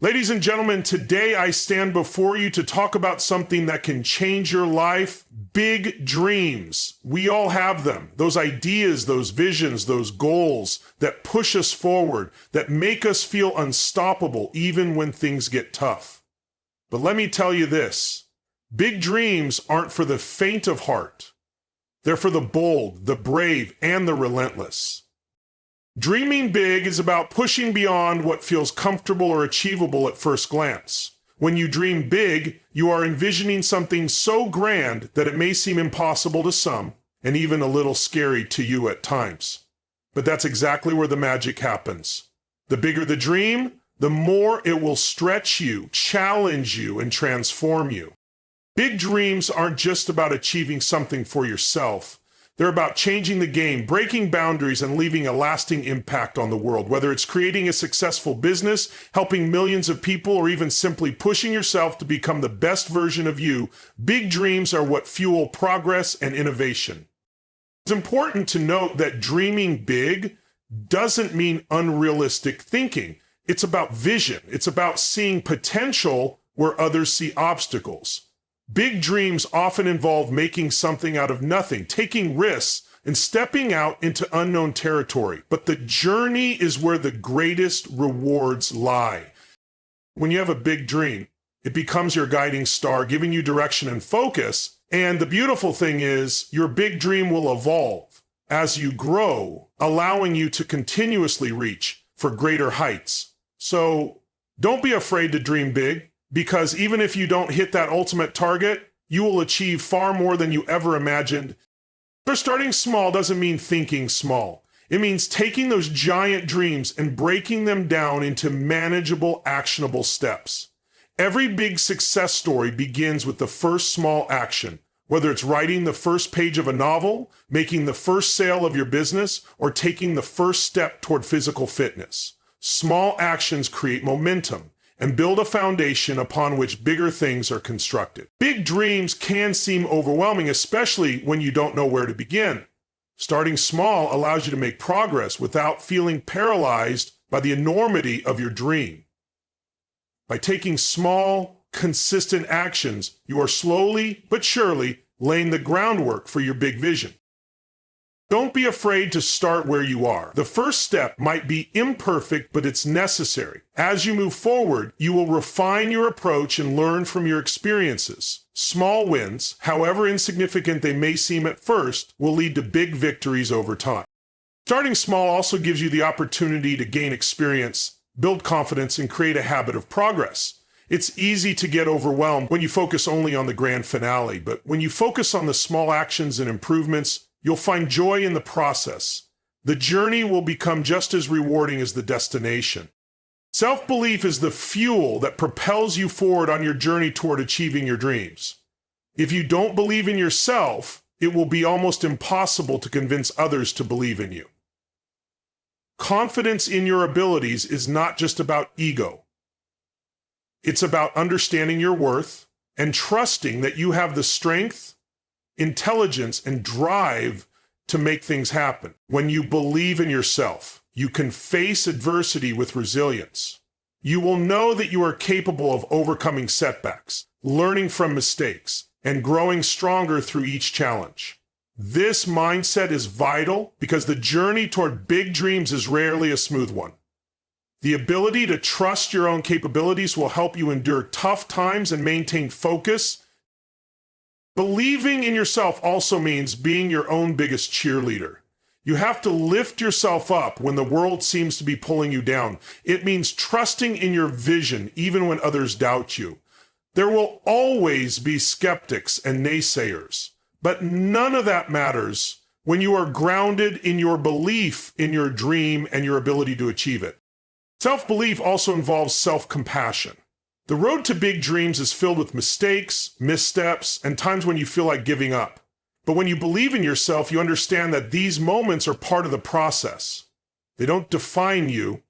Ladies and gentlemen, today I stand before you to talk about something that can change your life. Big dreams. We all have them. Those ideas, those visions, those goals that push us forward, that make us feel unstoppable even when things get tough. But let me tell you this, big dreams aren't for the faint of heart. They're for the bold, the brave, and the relentless. Dreaming big is about pushing beyond what feels comfortable or achievable at first glance. When you dream big, you are envisioning something so grand that it may seem impossible to some, and even a little scary to you at times. But that's exactly where the magic happens. The bigger the dream, the more it will stretch you, challenge you, and transform you. Big dreams aren't just about achieving something for yourself. They're about changing the game, breaking boundaries, and leaving a lasting impact on the world. Whether it's creating a successful business, helping millions of people, or even simply pushing yourself to become the best version of you, big dreams are what fuel progress and innovation. It's important to note that dreaming big doesn't mean unrealistic thinking. It's about vision. It's about seeing potential where others see obstacles. Big dreams often involve making something out of nothing, taking risks, and stepping out into unknown territory. But the journey is where the greatest rewards lie. When you have a big dream, it becomes your guiding star, giving you direction and focus. And the beautiful thing is, your big dream will evolve as you grow, allowing you to continuously reach for greater heights. So don't be afraid to dream big. Because even if you don't hit that ultimate target, you will achieve far more than you ever imagined. But starting small doesn't mean thinking small. It means taking those giant dreams and breaking them down into manageable, actionable steps. Every big success story begins with the first small action, whether it's writing the first page of a novel, making the first sale of your business, or taking the first step toward physical fitness. Small actions create momentum and build a foundation upon which bigger things are constructed. Big dreams can seem overwhelming, especially when you don't know where to begin. Starting small allows you to make progress without feeling paralyzed by the enormity of your dream. By taking small, consistent actions, you are slowly but surely laying the groundwork for your big vision. Don't be afraid to start where you are. The first step might be imperfect, but it's necessary. As you move forward, you will refine your approach and learn from your experiences. Small wins, however insignificant they may seem at first, will lead to big victories over time. Starting small also gives you the opportunity to gain experience, build confidence, and create a habit of progress. It's easy to get overwhelmed when you focus only on the grand finale, but when you focus on the small actions and improvements, you'll find joy in the process. The journey will become just as rewarding as the destination. Self-belief is the fuel that propels you forward on your journey toward achieving your dreams. If you don't believe in yourself, it will be almost impossible to convince others to believe in you. Confidence in your abilities is not just about ego. It's about understanding your worth and trusting that you have the strength, intelligence, and drive to make things happen. When you believe in yourself, you can face adversity with resilience. You will know that you are capable of overcoming setbacks, learning from mistakes, and growing stronger through each challenge. This mindset is vital because the journey toward big dreams is rarely a smooth one. The ability to trust your own capabilities will help you endure tough times and maintain focus. Believing in yourself also means being your own biggest cheerleader. You have to lift yourself up when the world seems to be pulling you down. It means trusting in your vision even when others doubt you. There will always be skeptics and naysayers, but none of that matters when you are grounded in your belief in your dream and your ability to achieve it. Self-belief also involves self-compassion. The road to big dreams is filled with mistakes, missteps, and times when you feel like giving up. But when you believe in yourself, you understand that these moments are part of the process. They don't define you,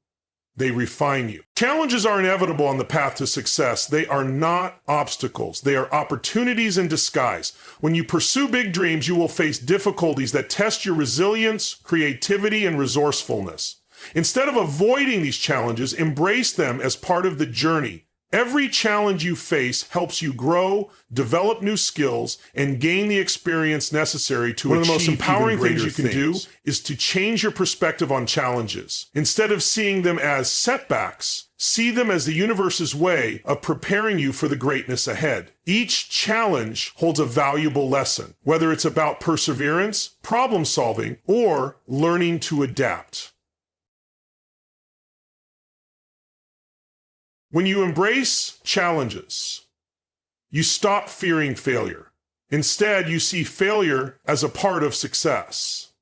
they refine you. Challenges are inevitable on the path to success. They are not obstacles. They are opportunities in disguise. When you pursue big dreams, you will face difficulties that test your resilience, creativity, and resourcefulness. Instead of avoiding these challenges, embrace them as part of the journey. Every challenge you face helps you grow, develop new skills, and gain the experience necessary to achieve. One of the most empowering things you can do is to change your perspective on challenges. Instead of seeing them as setbacks, see them as the universe's way of preparing you for the greatness ahead. Each challenge holds a valuable lesson, whether it's about perseverance, problem solving, or learning to adapt. When you embrace challenges, you stop fearing failure. Instead, you see failure as a part of success.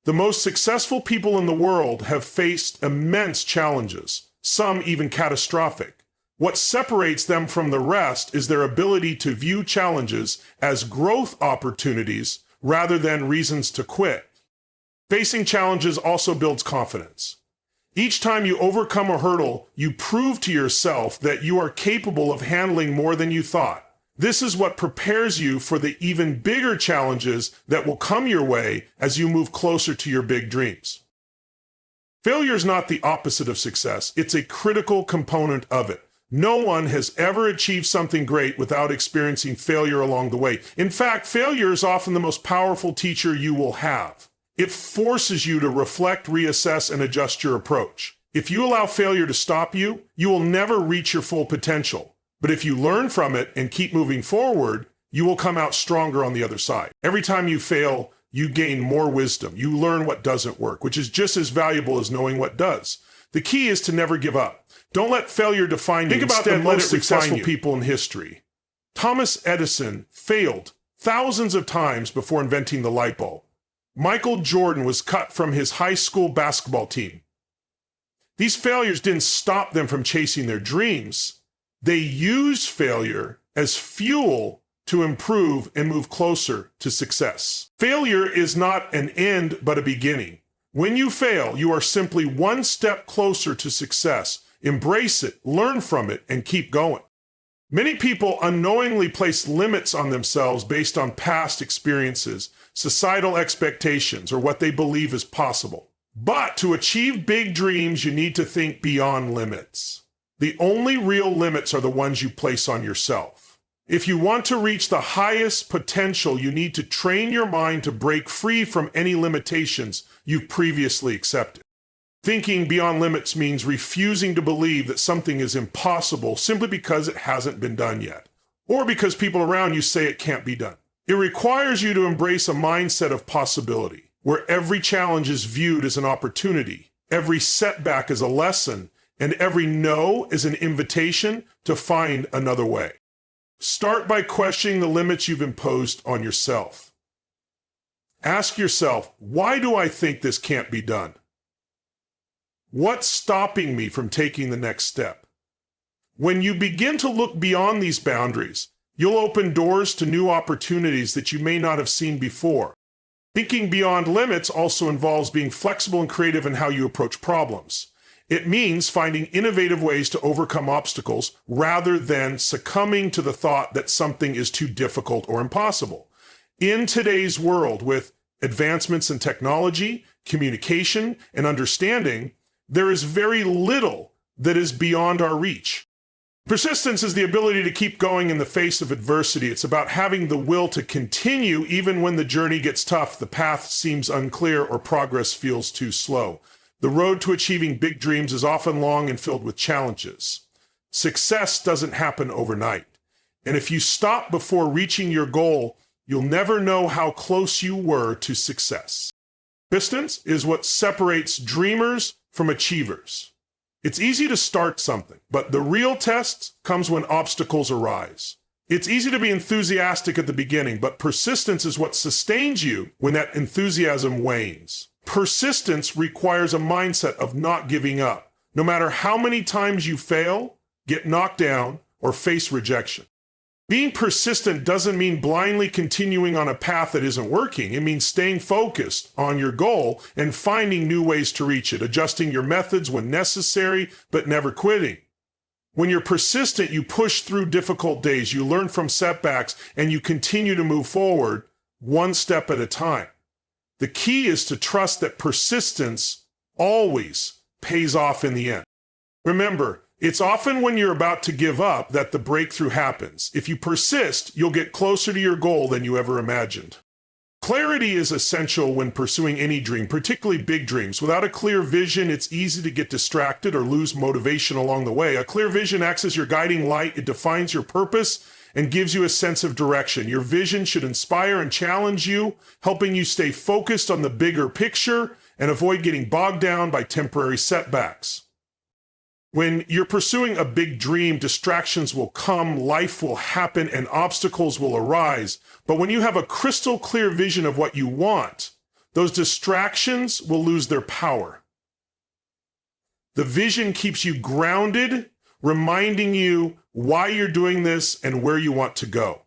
The most successful people in the world have faced immense challenges, some even catastrophic. What separates them from the rest is their ability to view challenges as growth opportunities rather than reasons to quit. Facing challenges also builds confidence. Each time you overcome a hurdle, you prove to yourself that you are capable of handling more than you thought. This is what prepares you for the even bigger challenges that will come your way as you move closer to your big dreams. Failure is not the opposite of success. It's a critical component of it. No one has ever achieved something great without experiencing failure along the way. In fact, failure is often the most powerful teacher you will have. It forces you to reflect, reassess, and adjust your approach. If you allow failure to stop you, you will never reach your full potential. But if you learn from it and keep moving forward, you will come out stronger on the other side. Every time you fail, you gain more wisdom. You learn what doesn't work, which is just as valuable as knowing what does. The key is to never give up. Don't let failure define you. Think about the most successful people in history. Thomas Edison failed thousands of times before inventing the light bulb. Michael Jordan was cut from his high school basketball team. These failures didn't stop them from chasing their dreams. They used failure as fuel to improve and move closer to success. Failure is not an end, but a beginning. When you fail, you are simply one step closer to success. Embrace it, learn from it, and keep going. Many people unknowingly place limits on themselves based on past experiences, societal expectations, or what they believe is possible. But to achieve big dreams, you need to think beyond limits. The only real limits are the ones you place on yourself. If you want to reach the highest potential, you need to train your mind to break free from any limitations you've previously accepted. Thinking beyond limits means refusing to believe that something is impossible simply because it hasn't been done yet, or because people around you say it can't be done. It requires you to embrace a mindset of possibility, where every challenge is viewed as an opportunity, every setback is a lesson, and every no is an invitation to find another way. Start by questioning the limits you've imposed on yourself. Ask yourself, why do I think this can't be done? What's stopping me from taking the next step? When you begin to look beyond these boundaries, you'll open doors to new opportunities that you may not have seen before. Thinking beyond limits also involves being flexible and creative in how you approach problems. It means finding innovative ways to overcome obstacles rather than succumbing to the thought that something is too difficult or impossible. In today's world, with advancements in technology, communication, and understanding, there is very little that is beyond our reach. Persistence is the ability to keep going in the face of adversity. It's about having the will to continue even when the journey gets tough, the path seems unclear, or progress feels too slow. The road to achieving big dreams is often long and filled with challenges. Success doesn't happen overnight. And if you stop before reaching your goal, you'll never know how close you were to success. Persistence is what separates dreamers from achievers. It's easy to start something, but the real test comes when obstacles arise. It's easy to be enthusiastic at the beginning, but persistence is what sustains you when that enthusiasm wanes. Persistence requires a mindset of not giving up. No matter how many times you fail, get knocked down, or face rejection. Being persistent doesn't mean blindly continuing on a path that isn't working. It means staying focused on your goal and finding new ways to reach it, adjusting your methods when necessary, but never quitting. When you're persistent, you push through difficult days, you learn from setbacks, and you continue to move forward one step at a time. The key is to trust that persistence always pays off in the end. Remember, it's often when you're about to give up that the breakthrough happens. If you persist, you'll get closer to your goal than you ever imagined. Clarity is essential when pursuing any dream, particularly big dreams. Without a clear vision, it's easy to get distracted or lose motivation along the way. A clear vision acts as your guiding light. It defines your purpose and gives you a sense of direction. Your vision should inspire and challenge you, helping you stay focused on the bigger picture and avoid getting bogged down by temporary setbacks. When you're pursuing a big dream, distractions will come, life will happen, and obstacles will arise. But when you have a crystal clear vision of what you want, those distractions will lose their power. The vision keeps you grounded, reminding you why you're doing this and where you want to go.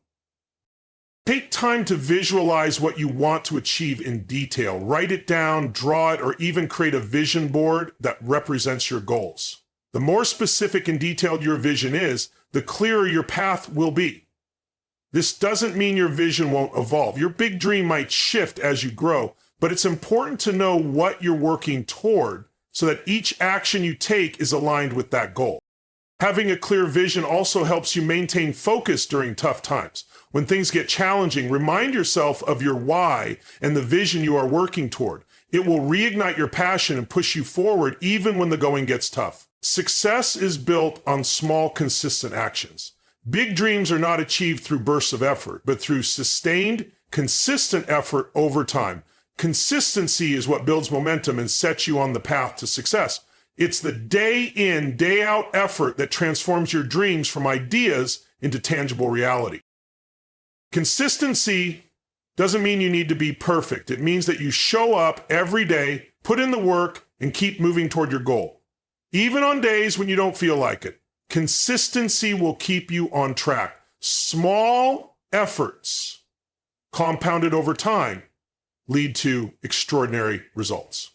Take time to visualize what you want to achieve in detail. Write it down, draw it, or even create a vision board that represents your goals. The more specific and detailed your vision is, the clearer your path will be. This doesn't mean your vision won't evolve. Your big dream might shift as you grow, but it's important to know what you're working toward so that each action you take is aligned with that goal. Having a clear vision also helps you maintain focus during tough times. When things get challenging, remind yourself of your why and the vision you are working toward. It will reignite your passion and push you forward even when the going gets tough. Success is built on small, consistent actions. Big dreams are not achieved through bursts of effort, but through sustained, consistent effort over time. Consistency is what builds momentum and sets you on the path to success. It's the day in, day out effort that transforms your dreams from ideas into tangible reality. Consistency doesn't mean you need to be perfect. It means that you show up every day, put in the work, and keep moving toward your goal. Even on days when you don't feel like it, consistency will keep you on track. Small efforts compounded over time lead to extraordinary results.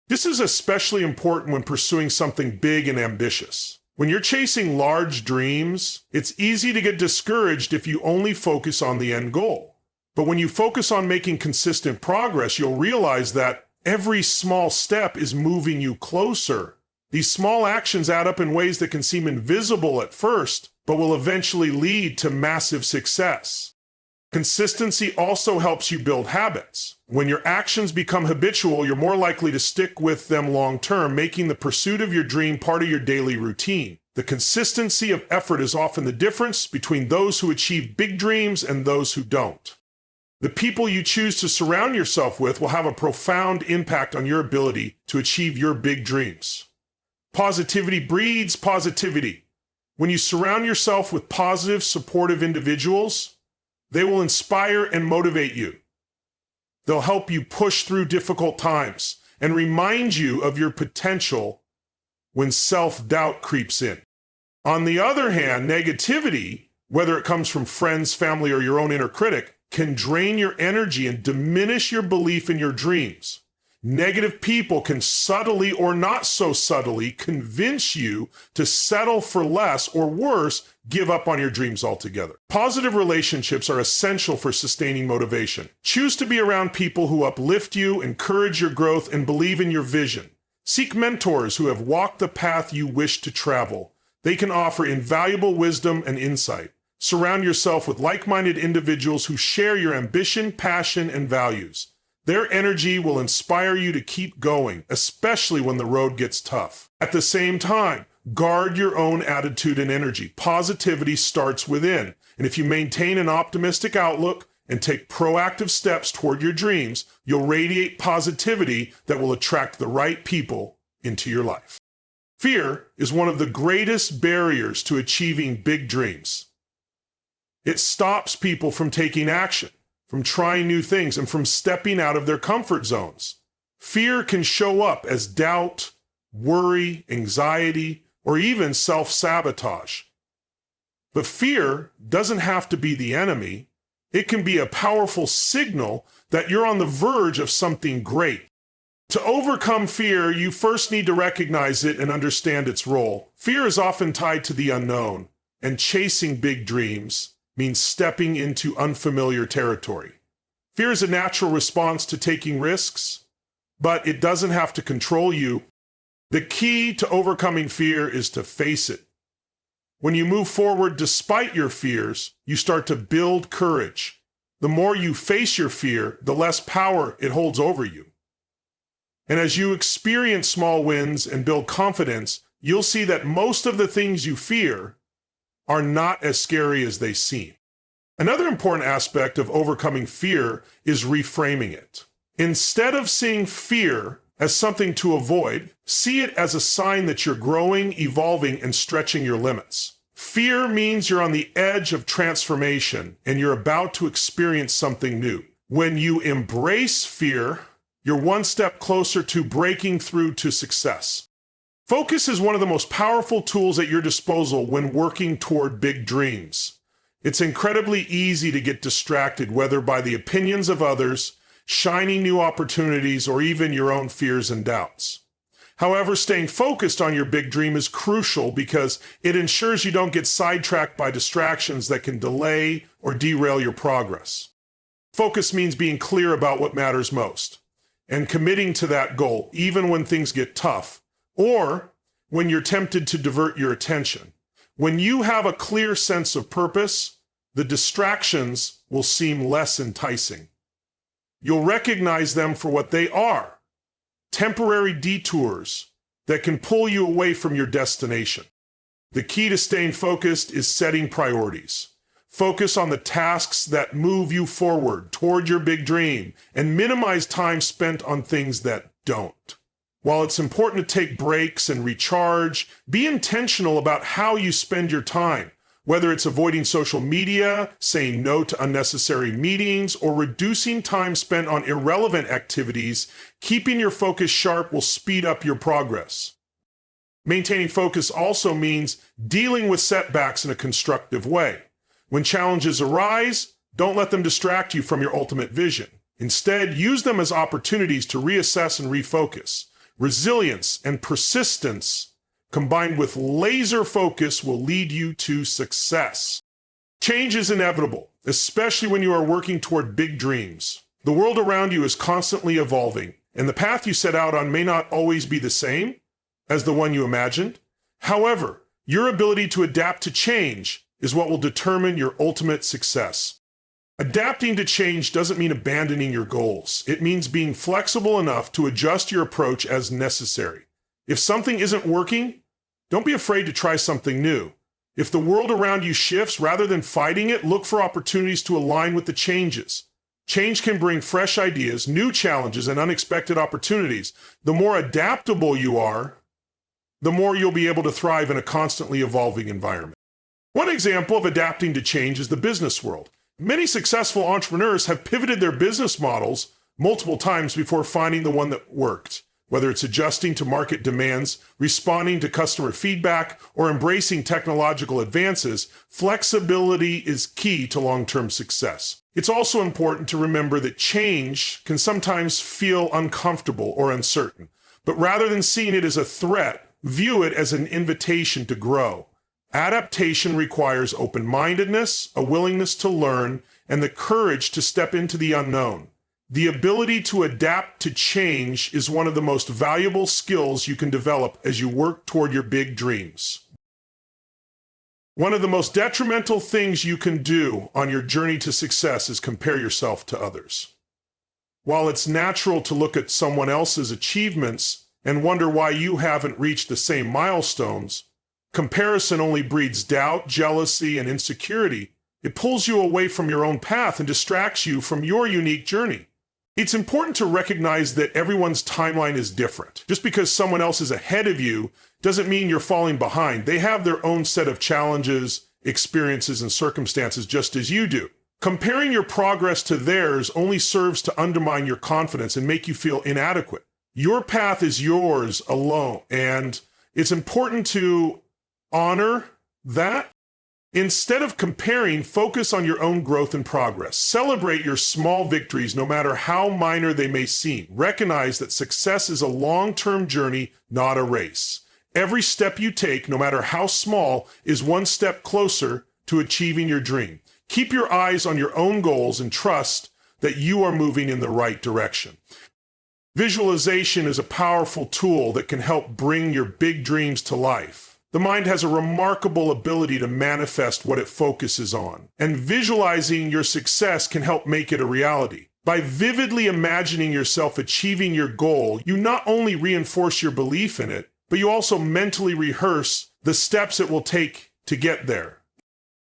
This is especially important when pursuing something big and ambitious. When you're chasing large dreams, it's easy to get discouraged if you only focus on the end goal. But when you focus on making consistent progress, you'll realize that every small step is moving you closer. These small actions add up in ways that can seem invisible at first, but will eventually lead to massive success. Consistency also helps you build habits. When your actions become habitual, you're more likely to stick with them long term, making the pursuit of your dream part of your daily routine. The consistency of effort is often the difference between those who achieve big dreams and those who don't. The people you choose to surround yourself with will have a profound impact on your ability to achieve your big dreams. Positivity breeds positivity. When you surround yourself with positive, supportive individuals, they will inspire and motivate you. They'll help you push through difficult times and remind you of your potential when self-doubt creeps in. On the other hand, negativity, whether it comes from friends, family, or your own inner critic, can drain your energy and diminish your belief in your dreams. Negative people can subtly or not so subtly convince you to settle for less or worse, give up on your dreams altogether. Positive relationships are essential for sustaining motivation. Choose to be around people who uplift you, encourage your growth, and believe in your vision. Seek mentors who have walked the path you wish to travel. They can offer invaluable wisdom and insight. Surround yourself with like-minded individuals who share your ambition, passion, and values. Their energy will inspire you to keep going, especially when the road gets tough. At the same time, guard your own attitude and energy. Positivity starts within, and if you maintain an optimistic outlook and take proactive steps toward your dreams, you'll radiate positivity that will attract the right people into your life. Fear is one of the greatest barriers to achieving big dreams. It stops people from taking action, from trying new things, and from stepping out of their comfort zones. Fear can show up as doubt, worry, anxiety, or even self-sabotage. But fear doesn't have to be the enemy. It can be a powerful signal that you're on the verge of something great. To overcome fear, you first need to recognize it and understand its role. Fear is often tied to the unknown, and chasing big dreams means stepping into unfamiliar territory. Fear is a natural response to taking risks, but it doesn't have to control you. The key to overcoming fear is to face it. When you move forward despite your fears, you start to build courage. The more you face your fear, the less power it holds over you. And as you experience small wins and build confidence, you'll see that most of the things you fear are not as scary as they seem. Another important aspect of overcoming fear is reframing it. Instead of seeing fear as something to avoid, see it as a sign that you're growing, evolving, and stretching your limits. Fear means you're on the edge of transformation and you're about to experience something new. When you embrace fear, you're one step closer to breaking through to success. Focus is one of the most powerful tools at your disposal when working toward big dreams. It's incredibly easy to get distracted, whether by the opinions of others, shiny new opportunities, or even your own fears and doubts. However, staying focused on your big dream is crucial because it ensures you don't get sidetracked by distractions that can delay or derail your progress. Focus means being clear about what matters most and committing to that goal, even when things get tough or when you're tempted to divert your attention. When you have a clear sense of purpose, the distractions will seem less enticing. You'll recognize them for what they are, temporary detours that can pull you away from your destination. The key to staying focused is setting priorities. Focus on the tasks that move you forward toward your big dream and minimize time spent on things that don't. While it's important to take breaks and recharge, be intentional about how you spend your time. Whether it's avoiding social media, saying no to unnecessary meetings, or reducing time spent on irrelevant activities, keeping your focus sharp will speed up your progress. Maintaining focus also means dealing with setbacks in a constructive way. When challenges arise, don't let them distract you from your ultimate vision. Instead, use them as opportunities to reassess and refocus. Resilience and persistence combined with laser focus will lead you to success. Change is inevitable, especially when you are working toward big dreams. The world around you is constantly evolving, and the path you set out on may not always be the same as the one you imagined. However, your ability to adapt to change is what will determine your ultimate success. Adapting to change doesn't mean abandoning your goals. It means being flexible enough to adjust your approach as necessary. If something isn't working, don't be afraid to try something new. If the world around you shifts, rather than fighting it, look for opportunities to align with the changes. Change can bring fresh ideas, new challenges, and unexpected opportunities. The more adaptable you are, the more you'll be able to thrive in a constantly evolving environment. One example of adapting to change is the business world. Many successful entrepreneurs have pivoted their business models multiple times before finding the one that worked. Whether it's adjusting to market demands, responding to customer feedback, or embracing technological advances, flexibility is key to long-term success. It's also important to remember that change can sometimes feel uncomfortable or uncertain, but rather than seeing it as a threat, view it as an invitation to grow. Adaptation requires open-mindedness, a willingness to learn, and the courage to step into the unknown. The ability to adapt to change is one of the most valuable skills you can develop as you work toward your big dreams. One of the most detrimental things you can do on your journey to success is compare yourself to others. While it's natural to look at someone else's achievements and wonder why you haven't reached the same milestones, comparison only breeds doubt, jealousy, and insecurity. It pulls you away from your own path and distracts you from your unique journey. It's important to recognize that everyone's timeline is different. Just because someone else is ahead of you doesn't mean you're falling behind. They have their own set of challenges, experiences, and circumstances just as you do. Comparing your progress to theirs only serves to undermine your confidence and make you feel inadequate. Your path is yours alone, and it's important to honor that. Instead of comparing, focus on your own growth and progress. Celebrate your small victories, no matter how minor they may seem. Recognize that success is a long-term journey, not a race. Every step you take, no matter how small, is one step closer to achieving your dream. Keep your eyes on your own goals and trust that you are moving in the right direction. Visualization is a powerful tool that can help bring your big dreams to life. The mind has a remarkable ability to manifest what it focuses on, and visualizing your success can help make it a reality. By vividly imagining yourself achieving your goal, you not only reinforce your belief in it, but you also mentally rehearse the steps it will take to get there.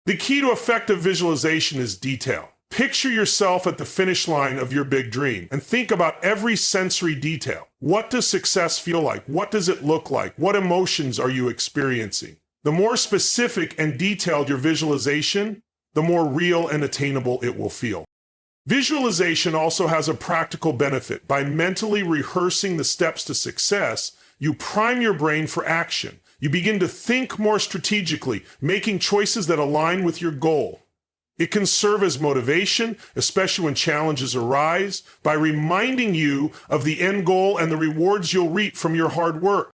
The key to effective visualization is detail. Picture yourself at the finish line of your big dream and think about every sensory detail. What does success feel like? What does it look like? What emotions are you experiencing? The more specific and detailed your visualization, the more real and attainable it will feel. Visualization also has a practical benefit. By mentally rehearsing the steps to success, you prime your brain for action. You begin to think more strategically, making choices that align with your goal. It can serve as motivation, especially when challenges arise, by reminding you of the end goal and the rewards you'll reap from your hard work.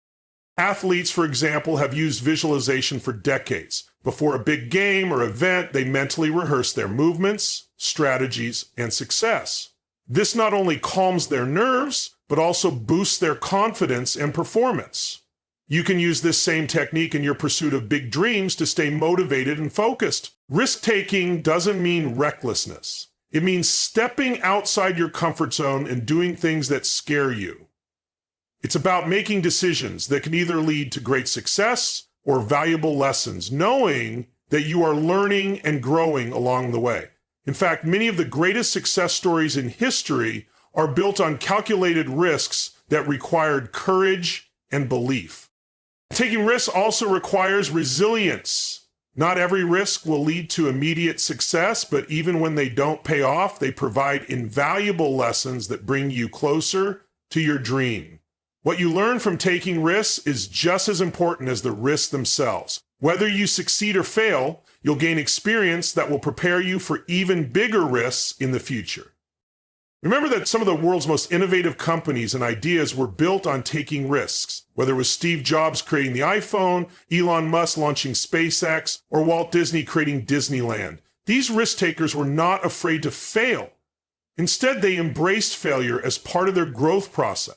Athletes, for example, have used visualization for decades. Before a big game or event, they mentally rehearse their movements, strategies, and success. This not only calms their nerves, but also boosts their confidence and performance. You can use this same technique in your pursuit of big dreams to stay motivated and focused. Risk-taking doesn't mean recklessness. It means stepping outside your comfort zone and doing things that scare you. It's about making decisions that can either lead to great success or valuable lessons, knowing that you are learning and growing along the way. In fact, many of the greatest success stories in history are built on calculated risks that required courage and belief. Taking risks also requires resilience. Not every risk will lead to immediate success, but even when they don't pay off, they provide invaluable lessons that bring you closer to your dream. What you learn from taking risks is just as important as the risks themselves. Whether you succeed or fail, you'll gain experience that will prepare you for even bigger risks in the future. Remember that some of the world's most innovative companies and ideas were built on taking risks. Whether it was Steve Jobs creating the iPhone, Elon Musk launching SpaceX, or Walt Disney creating Disneyland, these risk takers were not afraid to fail. Instead, they embraced failure as part of their growth process.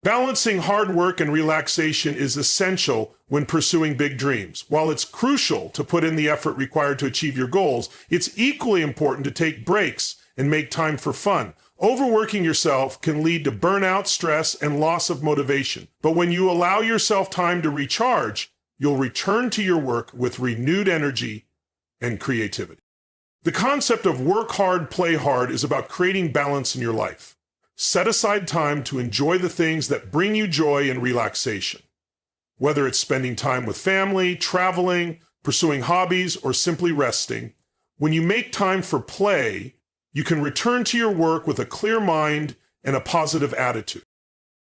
Balancing hard work and relaxation is essential when pursuing big dreams. While it's crucial to put in the effort required to achieve your goals, it's equally important to take breaks and make time for fun. Overworking yourself can lead to burnout, stress, and loss of motivation. But when you allow yourself time to recharge, you'll return to your work with renewed energy and creativity. The concept of work hard, play hard is about creating balance in your life. Set aside time to enjoy the things that bring you joy and relaxation. Whether it's spending time with family, traveling, pursuing hobbies, or simply resting, when you make time for play, you can return to your work with a clear mind and a positive attitude.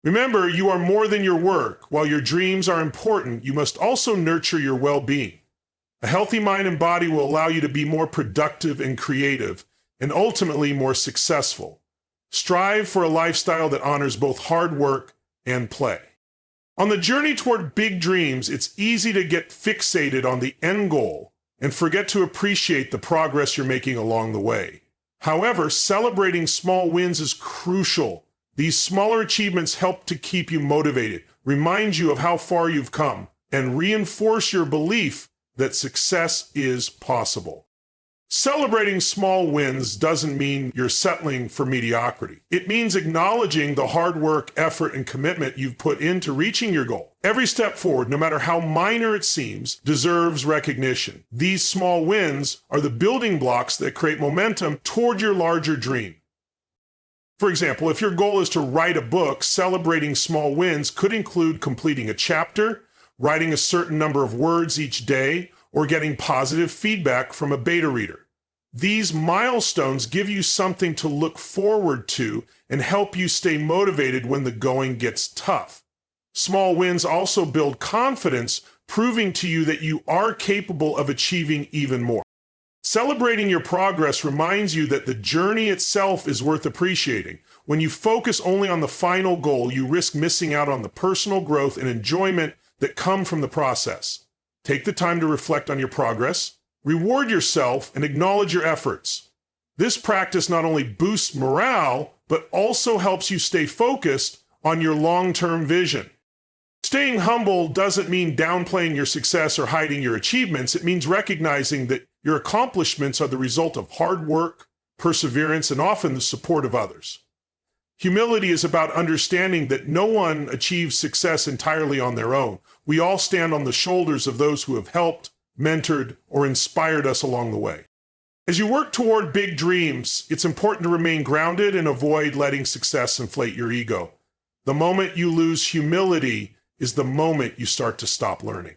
Remember, you are more than your work. While your dreams are important, you must also nurture your well-being. A healthy mind and body will allow you to be more productive and creative, and ultimately more successful. Strive for a lifestyle that honors both hard work and play. On the journey toward big dreams, it's easy to get fixated on the end goal and forget to appreciate the progress you're making along the way. However, celebrating small wins is crucial. These smaller achievements help to keep you motivated, remind you of how far you've come, and reinforce your belief that success is possible. Celebrating small wins doesn't mean you're settling for mediocrity. It means acknowledging the hard work, effort, and commitment you've put into reaching your goal. Every step forward, no matter how minor it seems, deserves recognition. These small wins are the building blocks that create momentum toward your larger dream. For example, if your goal is to write a book, celebrating small wins could include completing a chapter, writing a certain number of words each day, or getting positive feedback from a beta reader. These milestones give you something to look forward to and help you stay motivated when the going gets tough. Small wins also build confidence, proving to you that you are capable of achieving even more. Celebrating your progress reminds you that the journey itself is worth appreciating. When you focus only on the final goal, you risk missing out on the personal growth and enjoyment that come from the process. Take the time to reflect on your progress, reward yourself, and acknowledge your efforts. This practice not only boosts morale, but also helps you stay focused on your long-term vision. Staying humble doesn't mean downplaying your success or hiding your achievements. It means recognizing that your accomplishments are the result of hard work, perseverance, and often the support of others. Humility is about understanding that no one achieves success entirely on their own. We all stand on the shoulders of those who have helped, mentored, or inspired us along the way. As you work toward big dreams, it's important to remain grounded and avoid letting success inflate your ego. The moment you lose humility is the moment you start to stop learning.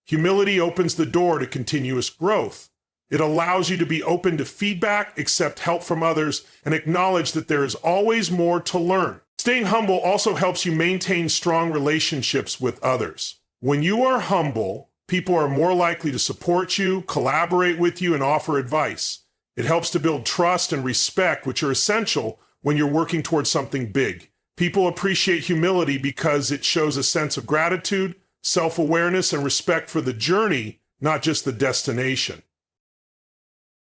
Humility opens the door to continuous growth. It allows you to be open to feedback, accept help from others, and acknowledge that there is always more to learn. Staying humble also helps you maintain strong relationships with others. When you are humble, people are more likely to support you, collaborate with you, and offer advice. It helps to build trust and respect, which are essential when you're working towards something big. People appreciate humility because it shows a sense of gratitude, self-awareness, and respect for the journey, not just the destination.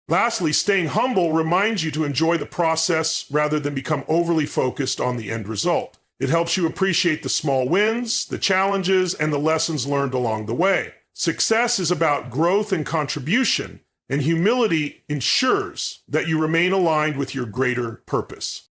Lastly, staying humble reminds you to enjoy the process rather than become overly focused on the end result. It helps you appreciate the small wins, the challenges, and the lessons learned along the way. Success is about growth and contribution, and humility ensures that you remain aligned with your greater purpose.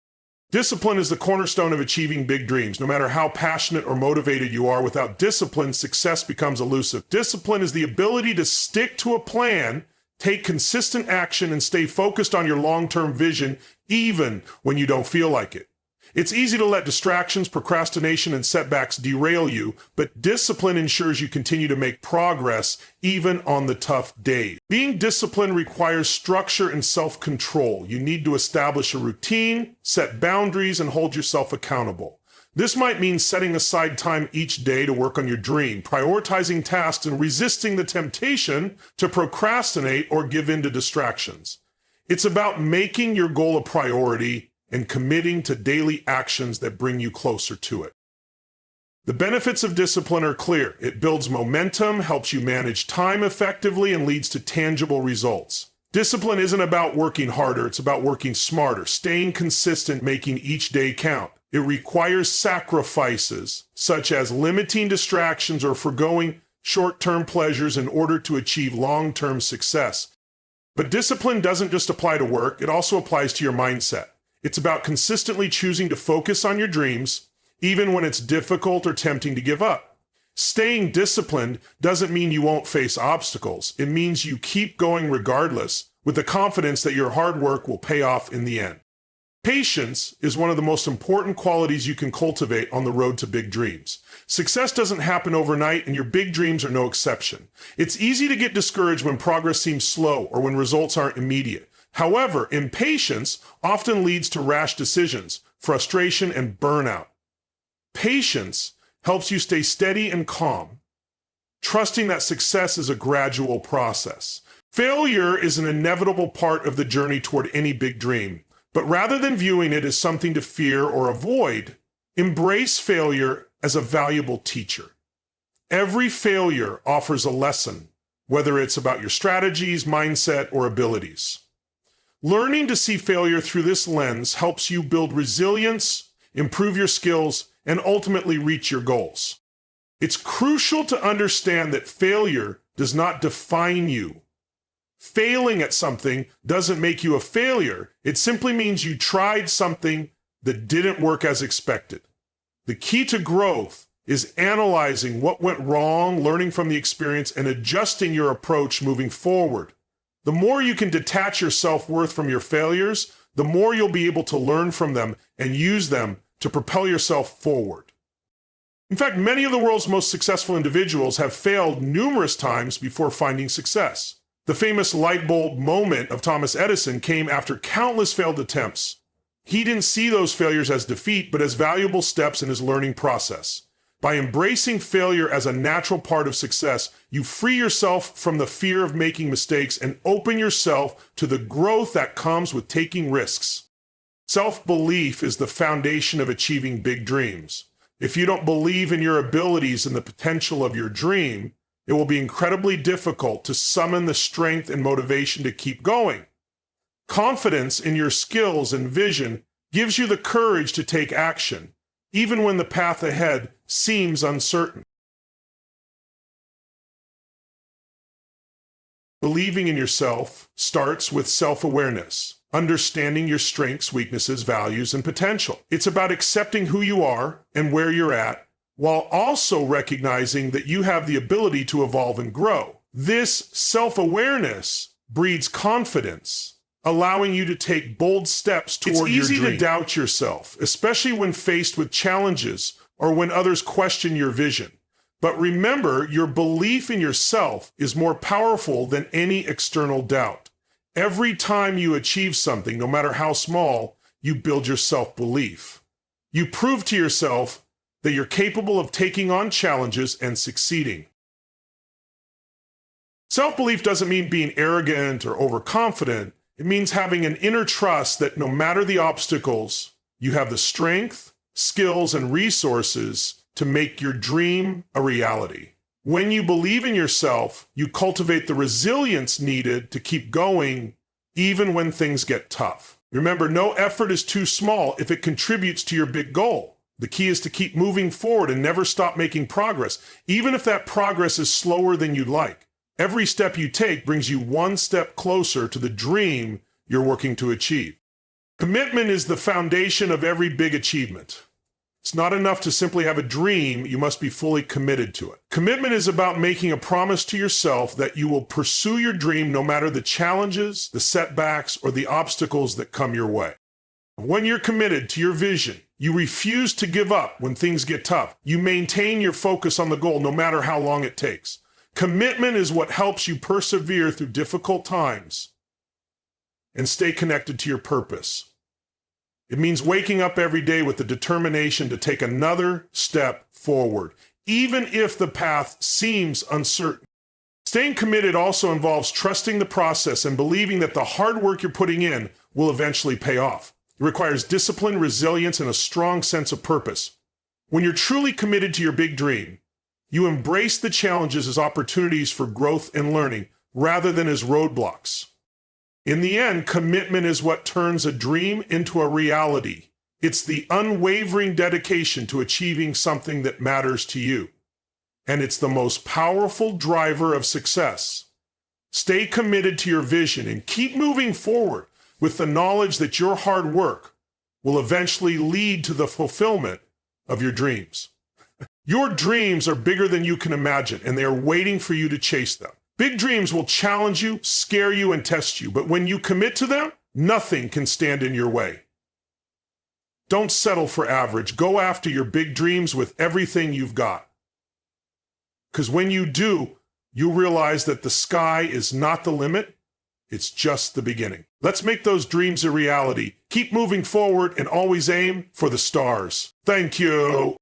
Discipline is the cornerstone of achieving big dreams. No matter how passionate or motivated you are, without discipline, success becomes elusive. Discipline is the ability to stick to a plan, take consistent action, and stay focused on your long-term vision, even when you don't feel like it. It's easy to let distractions, procrastination, and setbacks derail you, but discipline ensures you continue to make progress even on the tough days. Being disciplined requires structure and self-control. You need to establish a routine, set boundaries, and hold yourself accountable. This might mean setting aside time each day to work on your dream, prioritizing tasks, and resisting the temptation to procrastinate or give in to distractions. It's about making your goal a priority and committing to daily actions that bring you closer to it. The benefits of discipline are clear. It builds momentum, helps you manage time effectively, and leads to tangible results. Discipline isn't about working harder, it's about working smarter, staying consistent, making each day count. It requires sacrifices, such as limiting distractions or forgoing short-term pleasures in order to achieve long-term success. But discipline doesn't just apply to work, it also applies to your mindset. It's about consistently choosing to focus on your dreams, even when it's difficult or tempting to give up. Staying disciplined doesn't mean you won't face obstacles. It means you keep going regardless, with the confidence that your hard work will pay off in the end. Patience is one of the most important qualities you can cultivate on the road to big dreams. Success doesn't happen overnight, and your big dreams are no exception. It's easy to get discouraged when progress seems slow or when results aren't immediate. However, impatience often leads to rash decisions, frustration, and burnout. Patience helps you stay steady and calm, trusting that success is a gradual process. Failure is an inevitable part of the journey toward any big dream, but rather than viewing it as something to fear or avoid, embrace failure as a valuable teacher. Every failure offers a lesson, whether it's about your strategies, mindset, or abilities. Learning to see failure through this lens helps you build resilience, improve your skills, and ultimately reach your goals. It's crucial to understand that failure does not define you. Failing at something doesn't make you a failure. It simply means you tried something that didn't work as expected. The key to growth is analyzing what went wrong, learning from the experience, and adjusting your approach moving forward. The more you can detach your self-worth from your failures, the more you'll be able to learn from them and use them to propel yourself forward. In fact, many of the world's most successful individuals have failed numerous times before finding success. The famous light bulb moment of Thomas Edison came after countless failed attempts. He didn't see those failures as defeat, but as valuable steps in his learning process. By embracing failure as a natural part of success, you free yourself from the fear of making mistakes and open yourself to the growth that comes with taking risks. Self-belief is the foundation of achieving big dreams. If you don't believe in your abilities and the potential of your dream, it will be incredibly difficult to summon the strength and motivation to keep going. Confidence in your skills and vision gives you the courage to take action, even when the path ahead seems uncertain. Believing in yourself starts with self-awareness, understanding your strengths, weaknesses, values, and potential. It's about accepting who you are and where you're at, while also recognizing that you have the ability to evolve and grow. This self-awareness breeds confidence, allowing you to take bold steps toward your dream. It's easy to doubt yourself, especially when faced with challenges or when others question your vision. But remember, your belief in yourself is more powerful than any external doubt. Every time you achieve something, no matter how small, you build your self-belief. You prove to yourself that you're capable of taking on challenges and succeeding. Self-belief doesn't mean being arrogant or overconfident. It means having an inner trust that no matter the obstacles, you have the strength, skills, and resources to make your dream a reality. When you believe in yourself, you cultivate the resilience needed to keep going even when things get tough. Remember, no effort is too small if it contributes to your big goal. The key is to keep moving forward and never stop making progress, even if that progress is slower than you'd like. Every step you take brings you one step closer to the dream you're working to achieve. Commitment is the foundation of every big achievement. It's not enough to simply have a dream, you must be fully committed to it. Commitment is about making a promise to yourself that you will pursue your dream no matter the challenges, the setbacks, or the obstacles that come your way. When you're committed to your vision, you refuse to give up when things get tough. You maintain your focus on the goal no matter how long it takes. Commitment is what helps you persevere through difficult times and stay connected to your purpose. It means waking up every day with the determination to take another step forward, even if the path seems uncertain. Staying committed also involves trusting the process and believing that the hard work you're putting in will eventually pay off. It requires discipline, resilience, and a strong sense of purpose. When you're truly committed to your big dream, you embrace the challenges as opportunities for growth and learning rather than as roadblocks. In the end, commitment is what turns a dream into a reality. It's the unwavering dedication to achieving something that matters to you. And it's the most powerful driver of success. Stay committed to your vision and keep moving forward with the knowledge that your hard work will eventually lead to the fulfillment of your dreams. Your dreams are bigger than you can imagine, and they are waiting for you to chase them. Big dreams will challenge you, scare you, and test you, but when you commit to them, nothing can stand in your way. Don't settle for average. Go after your big dreams with everything you've got. Because when you do, you realize that the sky is not the limit, it's just the beginning. Let's make those dreams a reality. Keep moving forward and always aim for the stars. Thank you.